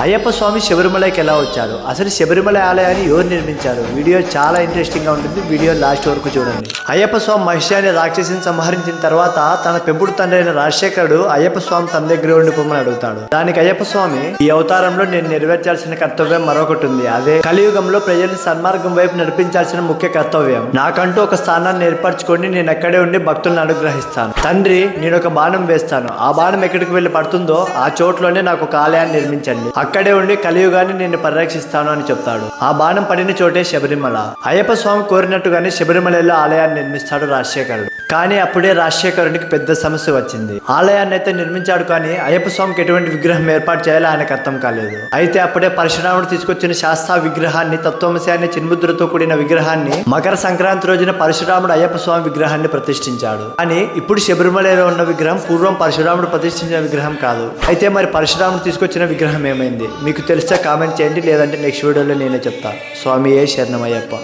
అయ్యప్ప స్వామి శబరిమలకి ఎలా వచ్చారు, అసలు శబరిమల ఆలయాన్ని ఎవరు నిర్మించారు? వీడియో చాలా ఇంట్రెస్టింగ్ గా ఉంటుంది. వీడియో లాస్ట్ వరకు చూడండి. అయ్యప్ప స్వామి మహిషి అనే రాక్షసిని సంహరించిన తర్వాత తన పెంపుడు తండ్రి అయిన రాజశేఖరుడు అయ్యప్ప స్వామి తన దగ్గర ఉండిపోమని అడుగుతాడు. దానికి అయ్యప్ప స్వామి, ఈ అవతారంలో నేను నెరవేర్చాల్సిన కర్తవ్యం మరొకటి ఉంది. అదే కలియుగంలో ప్రజల్ని సన్మార్గం వైపు నడిపించాల్సిన ముఖ్య కర్తవ్యం. నాకంటూ ఒక స్థానాన్ని ఏర్పరచుకొని నేను అక్కడే ఉండి భక్తులను అనుగ్రహిస్తాను. తండ్రి, నేను ఒక బాణం వేస్తాను. ఆ బాణం ఎక్కడికి వెళ్లి పడుతుందో ఆ చోట్లోనే నాకు ఒక ఆలయాన్ని నిర్మించండి. అక్కడే ఉండి కలియుగాన్ని నేను పరిరక్షిస్తాను అని చెప్తాడు. ఆ బాణం పడిన చోటే శబరిమల. అయ్యప్ప స్వామి కోరినట్టుగానే శబరిమలలో ఆలయాన్ని నిర్మిస్తాడు రాజశేఖరుడు. కానీ అప్పుడే రాజశేఖరుడికి పెద్ద సమస్య వచ్చింది. ఆలయాన్ని అయితే నిర్మించాడు, కానీ అయ్యప్ప స్వామికి ఎటువంటి విగ్రహం ఏర్పాటు చేయాలో ఆయనకు అర్థం కాలేదు. అయితే అప్పుడే పరశురాముడు తీసుకొచ్చిన శాస్త్ర విగ్రహాన్ని, తత్వమసి అనే చిన్ముద్రతో కూడిన విగ్రహాన్ని మకర సంక్రాంతి రోజున పరశురాముడు అయ్యప్ప స్వామి విగ్రహాన్ని ప్రతిష్ఠించాడు. కానీ ఇప్పుడు శబరిమలలో ఉన్న విగ్రహం పూర్వం పరశురాముడు ప్రతిష్ఠించిన విగ్రహం కాదు. అయితే మరి పరశురాముడు తీసుకొచ్చిన విగ్రహం ఏమైంది? మీకు తెలిస్తే కామెంట్ చేయండి, లేదంటే నెక్స్ట్ వీడియోలో నేనే చెప్తాను. స్వామియే శరణమయ్యప్ప.